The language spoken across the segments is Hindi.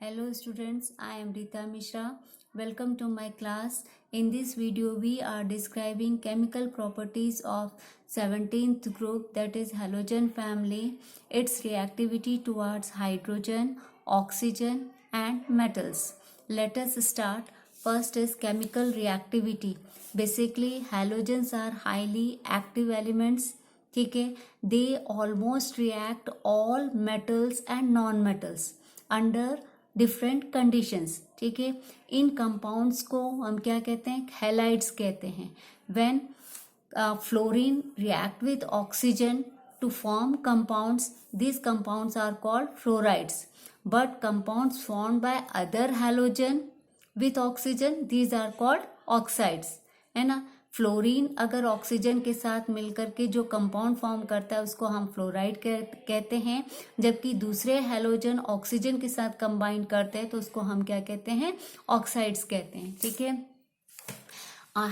Hello students, I am Rita Mishra. Welcome to my class. In this video we are describing chemical properties of 17th group, that is halogen family, its reactivity towards hydrogen, oxygen and metals. Let us start. First is chemical reactivity. Basically halogens are highly active elements. ठीक है, they almost react all metals and non-metals under different conditions. ठीक है, इन कंपाउंड्स को हम क्या कहते हैं? हैलाइड्स कहते हैं. When fluorine react with oxygen to form compounds, these compounds are called fluorides. But compounds formed by other halogen with oxygen, these are called oxides. है ना. फ्लोरीन अगर ऑक्सीजन के साथ मिलकर के जो कंपाउंड फॉर्म करता है उसको हम फ्लोराइड कहते हैं, जबकि दूसरे हैलोजन ऑक्सीजन के साथ कंबाइन करते हैं तो उसको हम क्या कहते हैं? ऑक्साइड्स कहते हैं. ठीक है,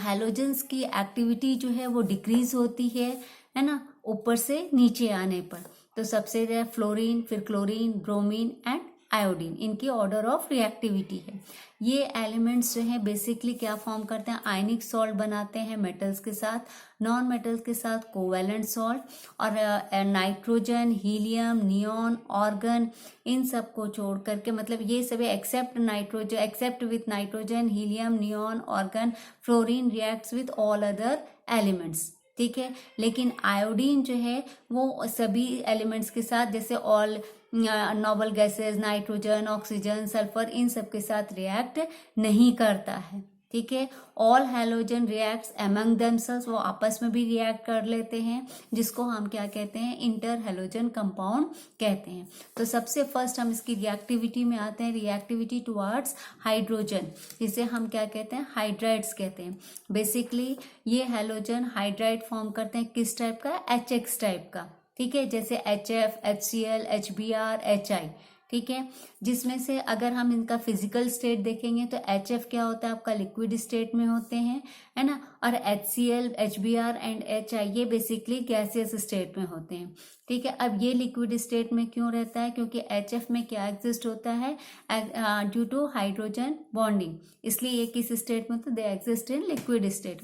हैलोजन्स की एक्टिविटी जो है वो डिक्रीज होती है ना, ऊपर से नीचे आने पर. तो सबसे फ्लोरीन, फिर क्लोरीन, ब्रोमीन एंड आयोडीन, इनकी ऑर्डर ऑफ रिएक्टिविटी है. ये एलिमेंट्स जो हैं बेसिकली क्या फॉर्म करते हैं? आयनिक सॉल्ट बनाते हैं मेटल्स के साथ, नॉन मेटल्स के साथ कोवैलेंट सॉल्ट, और नाइट्रोजन, हीलियम, नियॉन, ऑर्गन, इन सब को छोड़ करके, मतलब ये सभी except nitrogen, except with nitrogen, helium, neon, argon, fluorine reacts with all other elements. ठीक है, लेकिन आयोडीन जो है वो सभी एलिमेंट्स के साथ, जैसे all noble gases, nitrogen, oxygen, sulphur, इन सब के साथ रिएक्ट नहीं करता है. ठीक है, all halogen reacts among themselves, वो आपस में भी रिएक्ट कर लेते हैं, जिसको हम क्या कहते हैं? इंटर हैलोजन कंपाउंड कहते हैं. तो सबसे फर्स्ट हम इसकी रिएक्टिविटी में आते हैं, रिएक्टिविटी टुवर्ड्स हाइड्रोजन, जिसे हम क्या कहते हैं? हाइड्राइड्स कहते हैं. बेसिकली ये हैलोजन हाइड्राइड फॉर्म करते हैं किस टाइप का? HX टाइप का. ठीक है, जैसे HF, HCl, HBr, HI. ठीक है, जिसमें से अगर हम इनका फिजिकल स्टेट देखेंगे तो HF क्या होता है? आपका लिक्विड स्टेट में होते हैं, है ना, और HCl, HBr एंड HI ये बेसिकली गैसियस स्टेट में होते हैं. ठीक है, अब ये लिक्विड स्टेट में क्यों रहता है? क्योंकि HF में क्या एग्जिस्ट होता है? ड्यू टू हाइड्रोजन बॉन्डिंग, इसलिए ये किस स्टेट में? तो they exist in liquid state.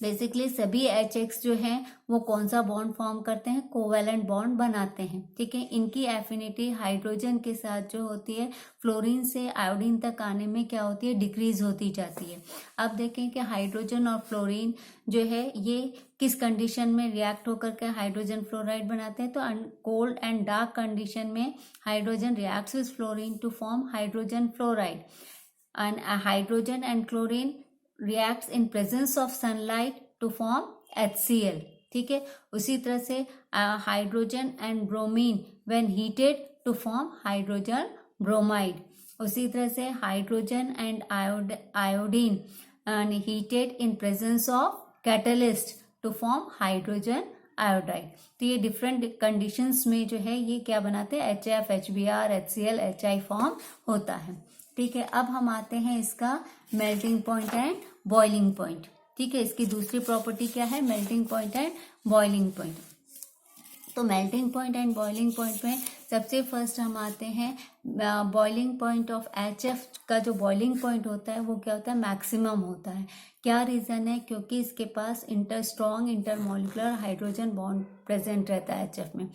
Basically सभी HX जो हैं वो कौन सा बॉन्ड फॉर्म करते हैं? कोवैलेंट बॉन्ड बनाते हैं. ठीक है, इनकी एफिनिटी हाइड्रोजन के साथ जो होती है फ्लोरीन से आयोडीन तक आने में क्या होती है? डिक्रीज होती जाती है. अब देखें कि हाइड्रोजन और फ्लोरीन जो है ये किस कंडीशन में रिएक्ट होकर के हाइड्रोजन फ्लोराइड बनाते हैं? तो कोल्ड एंड डार्क कंडीशन में hydrogen reacts with fluorine to form hydrogen fluoride, and hydrogen and chlorine reacts in presence of sunlight to form HCl. ठीक है, उसी तरह से hydrogen and bromine when heated to form hydrogen bromide. उसी तरह से hydrogen and iodine heated in presence of catalyst to form hydrogen iodide. तो ये डिफरेंट कंडीशंस में जो है ये क्या बनाते हैं? HF, HBr, HCl, HI form होता है. ठीक है, अब हम आते हैं इसका melting point and boiling point. ठीक है, इसकी दूसरी प्रॉपर्टी क्या है? Melting point and boiling point. तो melting point and boiling point में सबसे फर्स्ट हम आते हैं बॉइलिंग पॉइंट ऑफ HF का. जो बॉइलिंग पॉइंट होता है वो क्या होता है? मैक्सिमम होता है. क्या रीज़न है? क्योंकि इसके पास strong intermolecular hydrogen bond present रहता है HF में.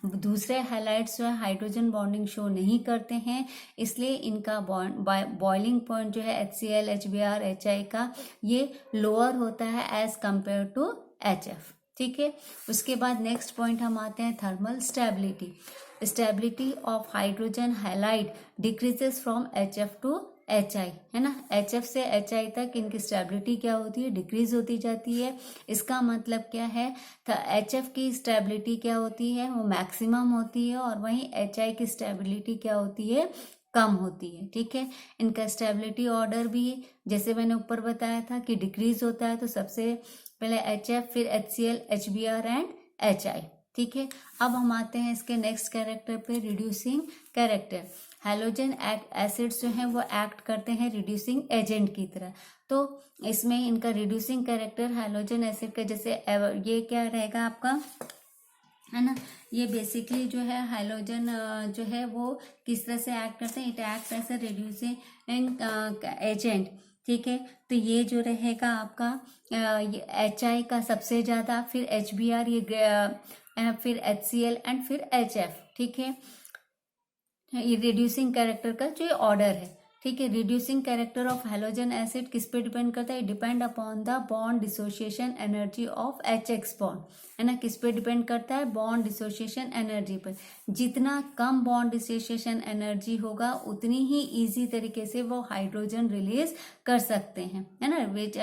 दूसरे हैलाइड्स जो है हाइड्रोजन बॉन्डिंग शो नहीं करते हैं, इसलिए इनका बॉइलिंग पॉइंट जो है HCl, HBr, HI का ये लोअर होता है एज कंपेयर टू HF. ठीक है, उसके बाद नेक्स्ट पॉइंट हम आते हैं thermal stability. Stability of hydrogen halide decreases from HF to HI, है ना. HF से HI तक इनकी स्टेबिलिटी क्या होती है? डिक्रीज होती जाती है. इसका मतलब क्या है? HF की स्टेबिलिटी क्या होती है? वो मैक्सिमम होती है, और वहीं HI की स्टेबिलिटी क्या होती है? कम होती है. ठीक है, इनका स्टेबिलिटी ऑर्डर भी जैसे मैंने ऊपर बताया था कि डिक्रीज होता है. तो सबसे पहले HF, फिर HCl, HBr एंड HI. ठीक है, अब हम आते हैं इसके नेक्स्ट कैरेक्टर पे, रिड्यूसिंग कैरेक्टर. हैलोजन एसिड्स जो हैं वो एक्ट करते हैं रिड्यूसिंग एजेंट की तरह. तो इसमें इनका रिड्यूसिंग कैरेक्टर हैलोजन एसिड का, जैसे ये क्या रहेगा आपका? है ना। ये बेसिकली जो है हाइड्रोजन जो है वो किस तरह से एक्ट करते हैं, it act as a reducing agent. ठीक है, तो ये जो रहेगा आपका HI का सबसे ज्यादा, फिर HBr, ये फिर HCl एंड फिर HF। ठीक है, ये रिड्यूसिंग कैरेक्टर का जो ऑर्डर है। ठीक है, reducing character of halogen acid किस पे डिपेंड करता है, depend upon the bond dissociation energy of HX bond, है ना। किस पे डिपेंड करता है, बॉन्ड डिसोसिएशन एनर्जी पर। जितना कम बॉन्ड डिसोसिएशन एनर्जी होगा उतनी ही इजी तरीके से वो हाइड्रोजन रिलीज कर सकते हैं, है ना। विच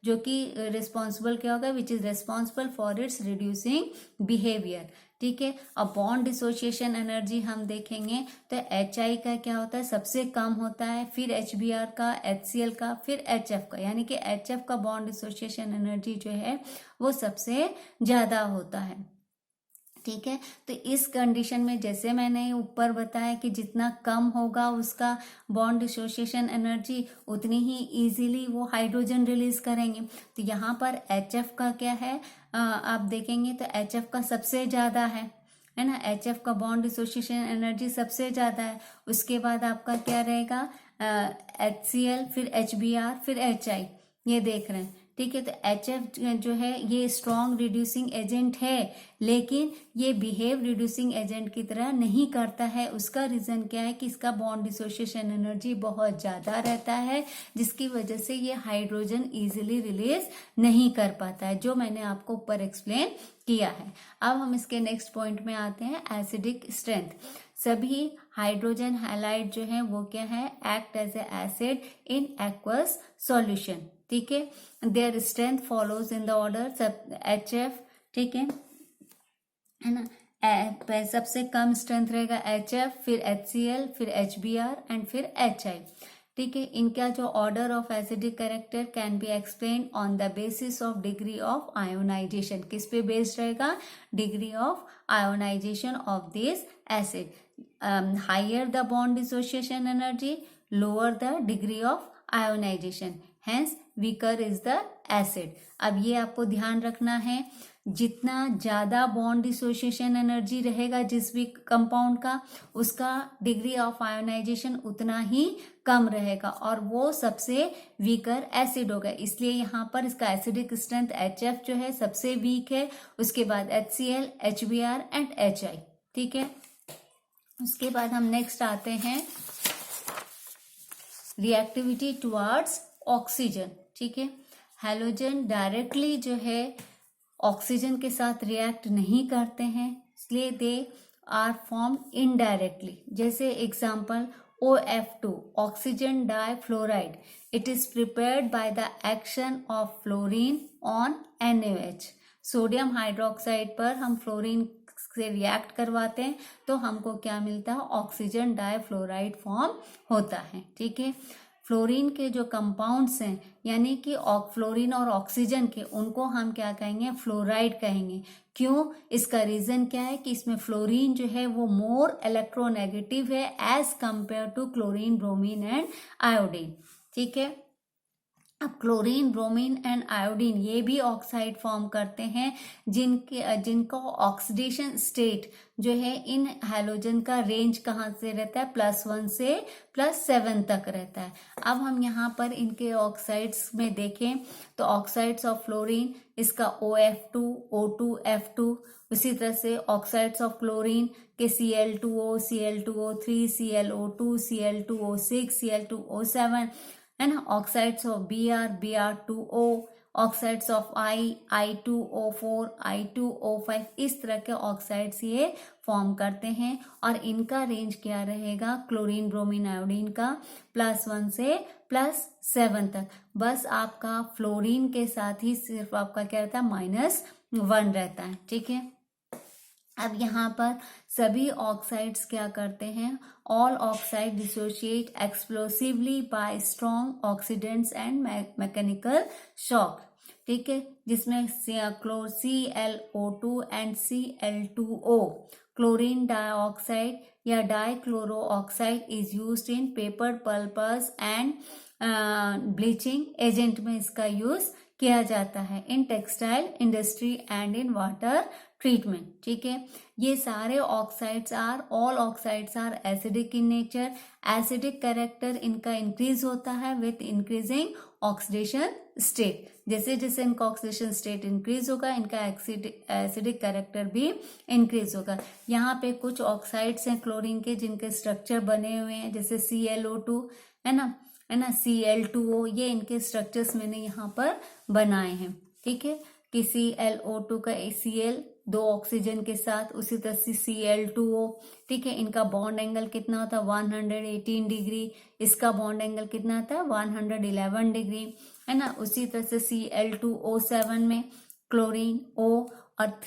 जो कि रिस्पॉन्सिबल क्या होगा, which is responsible for its reducing behaviour. ठीक है, अब बॉन्ड डिसोसिएशन एनर्जी हम देखेंगे तो HI का क्या होता है, सबसे कम होता है, फिर HBr का, HCl का, फिर HF का, यानी कि HF का बॉन्ड डिसोसिएशन एनर्जी जो है वो सबसे ज्यादा होता है। ठीक है, तो इस कंडीशन में जैसे मैंने ऊपर बताया कि जितना कम होगा उसका बॉन्ड डिसोसिएशन एनर्जी, उतनी ही इजीली वो हाइड्रोजन रिलीज करेंगे। तो यहाँ पर HF का क्या है, आप देखेंगे तो HF का सबसे ज्यादा है ना। HF का बॉन्ड डिसोसिएशन एनर्जी सबसे ज्यादा है। उसके बाद आपका क्या रहेगा, HCl, फिर HBr, फिर HI, ये देख रहे हैं। ठीक है, तो HF जो है ये स्ट्रॉन्ग रिड्यूसिंग एजेंट है, लेकिन ये बिहेव रिड्यूसिंग एजेंट की तरह नहीं करता है। उसका रीजन क्या है कि इसका बॉन्ड डिसोसिएशन एनर्जी बहुत ज्यादा रहता है, जिसकी वजह से ये हाइड्रोजन इजीली रिलीज नहीं कर पाता है, जो मैंने आपको ऊपर एक्सप्लेन किया है। अब हम इसके नेक्स्ट पॉइंट में आते हैं, एसिडिक स्ट्रेंथ। सभी हाइड्रोजन हैलाइड जो है वो क्या है, act as a acid in aqueous solution. ठीक है, their strength follows in the order सब HF। ठीक है ना। सबसे कम स्ट्रेंथ रहेगा HF, फिर HCl, फिर HBr एंड फिर HI। ठीक है, इनका जो order of acidic character can be explain on the basis of degree of ionisation. किस पे बेस्ड रहेगा, degree of ionisation of this acid. Higher the bond dissociation energy, lower the degree of ionisation, hence weaker is the acid. अब ये आपको ध्यान रखना है, जितना ज्यादा बॉन्ड डिसोसिएशन एनर्जी रहेगा जिस भी कंपाउंड का, उसका डिग्री ऑफ आयोनाइजेशन उतना ही कम रहेगा और वो सबसे वीकर एसिड होगा। इसलिए यहाँ पर इसका एसिडिक स्ट्रेंथ HF जो है सबसे वीक है, उसके बाद HCl, HBr एंड HI। ठीक है, उसके बाद हम नेक्स्ट आते हैं रिएक्टिविटी टुवर्ड्स ऑक्सीजन। ठीक है, हैलोजन डायरेक्टली जो है ऑक्सीजन के साथ रिएक्ट नहीं करते हैं, इसलिए दे आर फॉर्म इनडायरेक्टली। जैसे example OF2, oxygen difluoride, it is prepared by the action of fluorine on NaOH। Sodium hydroxide पर हम फ्लोरीन से रिएक्ट करवाते हैं तो हमको क्या मिलता है, ऑक्सीजन डाइफ्लोराइड फॉर्म होता है। ठीक है, फ्लोरीन के जो कंपाउंड्स हैं, यानी कि फ्लोरीन और ऑक्सीजन के, उनको हम क्या कहेंगे, फ्लोराइड कहेंगे। क्यों, इसका रीजन क्या है कि इसमें फ्लोरीन जो है वो मोर इलेक्ट्रोनेगेटिव है as compare to chlorine, bromine and iodine. ठीक है, अब क्लोरीन, ब्रोमीन एंड आयोडीन ये भी ऑक्साइड फॉर्म करते हैं, जिनको ऑक्सीडेशन स्टेट जो है इन हैलोजन का रेंज कहाँ से रहता है, +1 से +7 तक रहता है। अब हम यहाँ पर इनके ऑक्साइड्स में देखें तो ऑक्साइड्स ऑफ फ्लोरीन, इसका OF2, O2F2, उसी तरह से ऑक्साइड्स ऑफ क्लोरीन के Cl2O, Cl2O3, ClO2, Cl2O6, Cl2O7, है ना। Oxides of Br, Br2O, oxides of I2O4, I2O5, इस तरह के ऑक्साइड्स ये फॉर्म करते हैं और इनका रेंज क्या रहेगा, क्लोरीन, ब्रोमीन, आयोडीन का +1 से +7 तक। बस आपका फ्लोरीन के साथ ही सिर्फ आपका क्या रहता है, -1 रहता है। ठीक है, अब यहाँ पर सभी ऑक्साइड्स क्या करते हैं, all oxide dissociate explosively by strong oxidants and mechanical shock. ठीक है, जिसमें ClO2 and Cl2O, chlorine dioxide या dichloro oxide is used in paper pulpers and bleaching agent में इसका यूज किया जाता है, in textile industry and in water treatment. ठीक है, ये सारे oxides are, all oxides are acidic in nature. Acidic character इनका इंक्रीज होता है विथ इंक्रीजिंग ऑक्सीडेशन स्टेट. जैसे जैसे इनका ऑक्सीडेशन स्टेट इंक्रीज होगा, इनका एसिडिक कैरेक्टर भी इंक्रीज होगा. यहाँ पे कुछ ऑक्साइड्स हैं क्लोरीन के जिनके स्ट्रक्चर बने हुए हैं, जैसे ClO2 है ना, Cl2O, ये इनके स्ट्रक्चर्स मैंने यहाँ पर बनाए हैं. ठीक है, कि ClO2 का Cl 2 ऑक्सीजन के साथ, उसी तरह से Cl2O. ठीक है, इनका बॉन्ड एंगल कितना होता है 118 डिग्री, इसका बॉन्ड एंगल कितना होता है 111 डिग्री, है ना. उसी तरह से Cl2O7 में क्लोरीन O और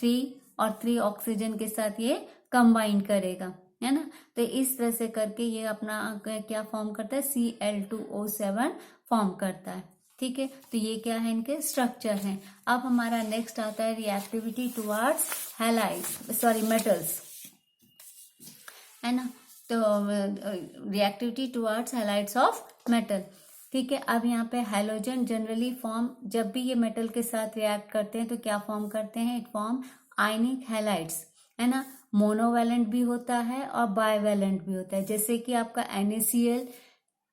3 ऑक्सीजन के साथ ये कंबाइन करेगा, है ना. तो इस तरह से करके ये अपना क्या फॉर्म करता है, Cl2O7 फॉर्म करता है. ठीक है, तो ये क्या है, इनके स्ट्रक्चर हैं. अब हमारा नेक्स्ट आता है reactivity towards halides, sorry metals, है ना. तो reactivity towards halides of metal. ठीक है, अब यहाँ पे हैलोजन जनरली फॉर्म, जब भी ये मेटल के साथ रिएक्ट करते हैं तो क्या फॉर्म करते हैं, इट फॉर्म आयनिक हैलाइड्स, है ना. मोनोवैलेंट भी होता है और बायवैलेंट भी होता है, जैसे कि आपका NaCl,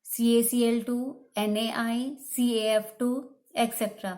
CaCl2, NaI, CaF2 etcetera.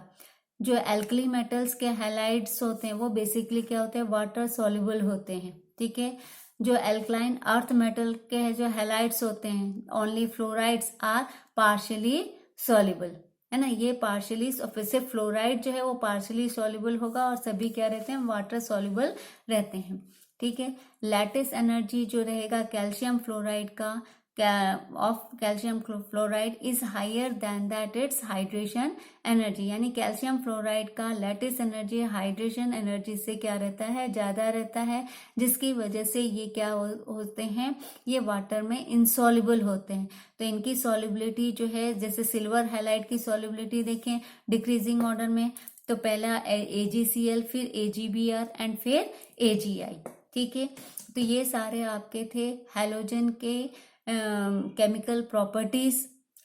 जो एल्कली मेटल्स के हैलाइड्स होते हैं वो बेसिकली क्या होते हैं, वाटर सॉल्युबल होते हैं. ठीक है, जो एल्कलाइन अर्थ मेटल के जो हैलाइड्स होते हैं, only fluorides are partially soluble, है ना. ये पार्शियली, फिर से फ्लोराइड जो है वो पार्शियली सॉल्युबल होगा और सभी क्या रहते हैं, वाटर सॉल्युबल रहते हैं. ठीक है, लैटिस एनर्जी जो रहेगा कैल्शियम फ्लोराइड का, of calcium fluoride is higher than that its hydration energy. यानी कैल्शियम फ्लोराइड का लैटिस एनर्जी हाइड्रेशन एनर्जी से क्या रहता है, ज्यादा रहता है, जिसकी वजह से ये क्या होते हैं, ये वाटर में इनसॉल्युबल होते हैं. तो इनकी सॉल्युबिलिटी जो है, जैसे सिल्वर हैलाइड की सॉल्युबिलिटी देखें डिक्रीजिंग ऑर्डर में, तो पहला AgCl, फिर AgBr एंड फिर AgI. ठीक है, तो ये सारे आपके थे हैलोजन के केमिकल प्रॉपर्टीज,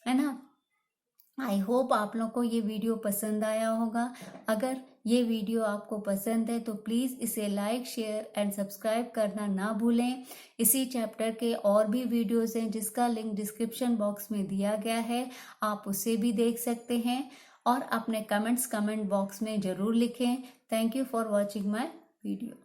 है ना. आई होप आप लोग को ये वीडियो पसंद आया होगा. अगर ये वीडियो आपको पसंद है तो प्लीज़ इसे लाइक, शेयर एंड सब्सक्राइब करना ना भूलें. इसी चैप्टर के और भी वीडियोस हैं जिसका लिंक डिस्क्रिप्शन बॉक्स में दिया गया है, आप उसे भी देख सकते हैं. और अपने कमेंट बॉक्स में ज़रूर लिखें. Thank you for watching my video.